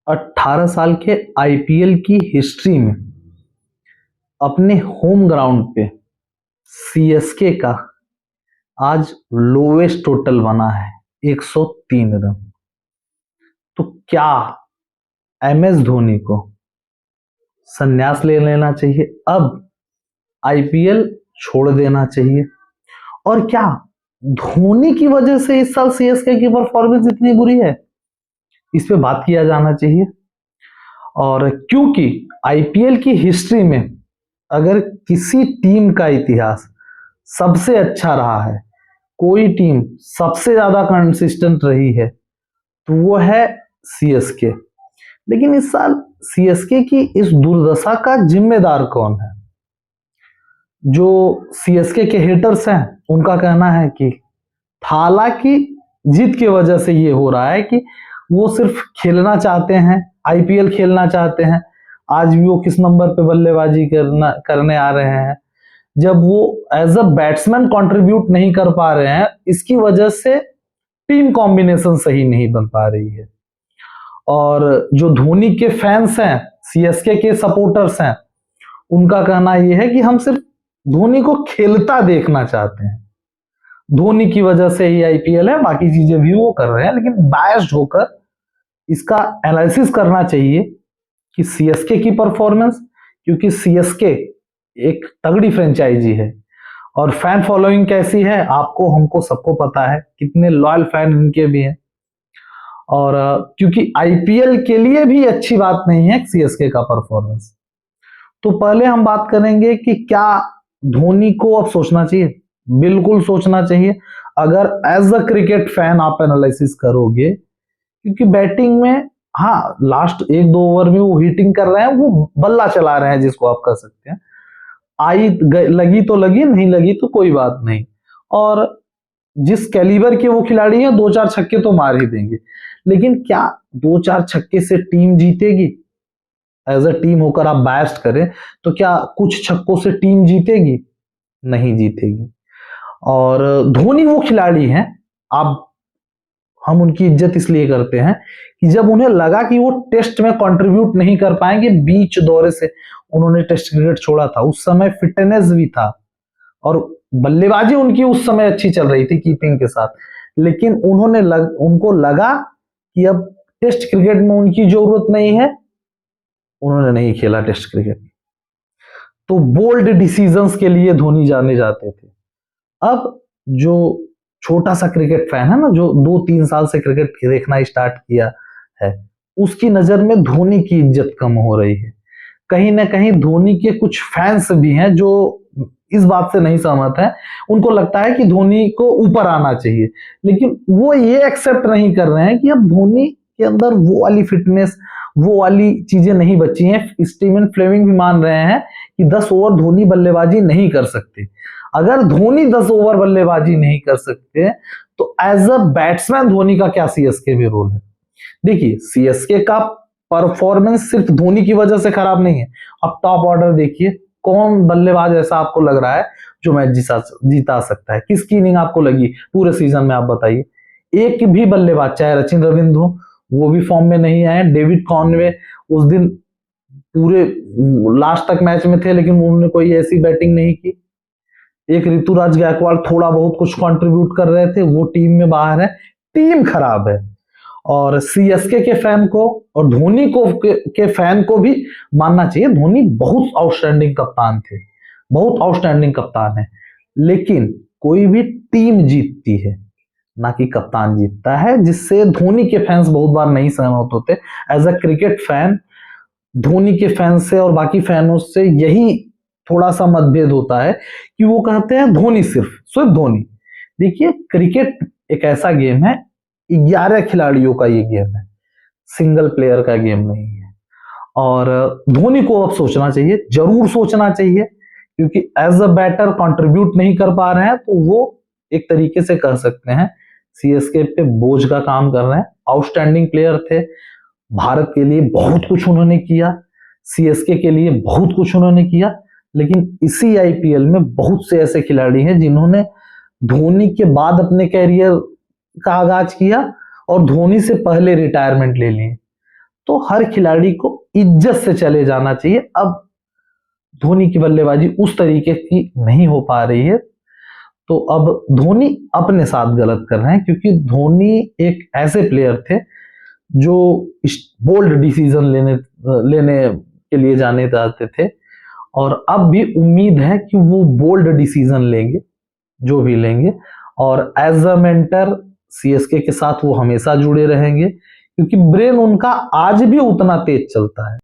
18 साल के आईपीएल की हिस्ट्री में अपने होम ग्राउंड पे सीएसके का आज लोवेस्ट टोटल बना है 103 रन। तो क्या एमएस धोनी को संन्यास ले लेना चाहिए, अब आईपीएल छोड़ देना चाहिए? और क्या धोनी की वजह से इस साल सीएसके की परफॉर्मेंस इतनी बुरी है, इस पे बात किया जाना चाहिए। और क्योंकि आईपीएल की हिस्ट्री में अगर किसी टीम का इतिहास सबसे अच्छा रहा है, कोई टीम सबसे ज्यादा कंसिस्टेंट रही है, तो वो है सीएसके। लेकिन इस साल सीएसके की इस दुर्दशा का जिम्मेदार कौन है? जो सीएसके के हेटर्स हैं उनका कहना है कि थाला की जीत की वजह से ये हो रहा है कि वो सिर्फ खेलना चाहते हैं, आईपीएल खेलना चाहते हैं। आज भी वो किस नंबर पे बल्लेबाजी करने आ रहे हैं, जब वो एज अ बैट्समैन कंट्रीब्यूट नहीं कर पा रहे हैं, इसकी वजह से टीम कॉम्बिनेशन सही नहीं बन पा रही है। और जो धोनी के फैंस हैं, सीएसके के सपोर्टर्स हैं, उनका कहना यह है कि हम सिर्फ धोनी को खेलता देखना चाहते हैं, धोनी की वजह से ही आईपीएल है, बाकी चीजें भी वो कर रहे हैं। लेकिन बायस्ड होकर इसका एनालिसिस करना चाहिए कि सीएसके की परफॉर्मेंस, क्योंकि सीएसके एक तगड़ी फ्रेंचाइजी है और फैन फॉलोइंग कैसी है आपको हमको सबको पता है, कितने लॉयल फैन इनके भी हैं। और क्योंकि आईपीएल के लिए भी अच्छी बात नहीं है सीएसके का परफॉर्मेंस, तो पहले हम बात करेंगे कि क्या धोनी को अब सोचना चाहिए। बिल्कुल सोचना चाहिए, अगर एज अ क्रिकेट फैन आप एनालिसिस करोगे, क्योंकि बैटिंग में हाँ लास्ट 1-2 ओवर में वो हिटिंग कर रहे हैं, वो बल्ला चला रहे हैं जिसको आप कह सकते हैं। आई लगी तो लगी, नहीं लगी तो कोई बात नहीं। और जिस कैलिबर के वो खिलाड़ी हैं, 2-4 छक्के तो मार ही देंगे। लेकिन क्या 2-4 छक्के से टीम जीतेगी? एज अ टीम होकर आप बायस्ड करें तो क्या कुछ छक्कों से टीम जीतेगी? नहीं जीतेगी। और धोनी वो खिलाड़ी हैं, आप हम उनकी इज्जत इसलिए करते हैं कि जब उन्हें लगा कि वो टेस्ट में कंट्रीब्यूट नहीं कर पाएंगे, बीच दौरे से उन्होंने टेस्ट क्रिकेट छोड़ा था, उस समय फिटनेस भी था और बल्लेबाजी उनकी उस समय अच्छी चल रही थी कीपिंग के साथ। लेकिन उनको लगा कि अब टेस्ट क्रिकेट में उनकी जरूरत नहीं है, उन्होंने नहीं खेला टेस्ट क्रिकेट। तो बोल्ड डिसीजंस के लिए धोनी जाने जाते थे। अब जो छोटा सा क्रिकेट फैन है ना, जो 2-3 साल से क्रिकेट देखना स्टार्ट किया है, उसकी नजर में धोनी की इज्जत कम हो रही है। कहीं ना कहीं धोनी के कुछ फैंस भी हैं जो इस बात से नहीं सहमत है, उनको लगता है कि धोनी को ऊपर आना चाहिए, लेकिन वो ये एक्सेप्ट नहीं कर रहे हैं कि अब धोनी के अंदर वो वाली फिटनेस, वो वाली चीजें नहीं बची हैं। स्टीवन फ्लेमिंग भी मान रहे हैं कि 10 ओवर धोनी बल्लेबाजी नहीं कर सकते। अगर धोनी 10 ओवर बल्लेबाजी नहीं कर सकते तो एज अ बैट्समैन धोनी का क्या सीएसके में रोल है? देखिए, सीएसके का परफॉर्मेंस सिर्फ धोनी की वजह से खराब नहीं है। अब टॉप ऑर्डर देखिए, कौन बल्लेबाज ऐसा आपको लग रहा है जो मैच जीता सकता है? किसकी इनिंग आपको लगी पूरे सीजन में, आप बताइए। एक भी बल्लेबाज, चाहे सचिन रविंद्र हो, वो भी फॉर्म में नहीं आए। डेविड कॉनवे उस दिन पूरे लास्ट तक मैच में थे, लेकिन उन्होंने कोई ऐसी बैटिंग नहीं की। एक ऋतुराज गायकवाड़ थोड़ा बहुत कुछ कंट्रीब्यूट कर रहे थे, वो टीम में बाहर है। टीम खराब है। और सीएसके के फैन को और धोनी को के फैन को भी मानना चाहिए, धोनी बहुत आउटस्टैंडिंग कप्तान थे, बहुत आउटस्टैंडिंग कप्तान है। लेकिन कोई भी टीम जीतती है, ना कि कप्तान जीतता है, जिससे धोनी के फैंस बहुत बार नहीं सहमत होते। As a cricket fan Dhoni के फैंस से और बाकी फैनों से यही थोड़ा सा मतभेद होता है कि वो कहते हैं धोनी सिर्फ धोनी। देखिए, क्रिकेट एक ऐसा गेम है, 11 खिलाड़ियों का ये गेम है, सिंगल प्लेयर का गेम नहीं है। और धोनी को अब सोचना चाहिए, जरूर सोचना चाहिए, क्योंकि एज अ बैटर कंट्रीब्यूट नहीं कर पा रहे हैं, तो वो एक तरीके से कह सकते हैं सीएसके पे बोझ का काम कर रहे हैं। आउटस्टैंडिंग प्लेयर थे, भारत के लिए बहुत कुछ उन्होंने किया, सीएसके के लिए बहुत कुछ उन्होंने किया। लेकिन इसी आईपीएल में बहुत से ऐसे खिलाड़ी हैं जिन्होंने धोनी के बाद अपने कैरियर का आगाज किया और धोनी से पहले रिटायरमेंट ले लिए। तो हर खिलाड़ी को इज्जत से चले जाना चाहिए। अब धोनी की बल्लेबाजी उस तरीके की नहीं हो पा रही है, तो अब धोनी अपने साथ गलत कर रहे हैं, क्योंकि धोनी एक ऐसे प्लेयर थे जो बोल्ड डिसीजन लेने के लिए जाने जाते थे, और अब भी उम्मीद है कि वो बोल्ड डिसीजन लेंगे, जो भी लेंगे। और एज अ मेंटर सीएसके के साथ वो हमेशा जुड़े रहेंगे, क्योंकि ब्रेन उनका आज भी उतना तेज चलता है।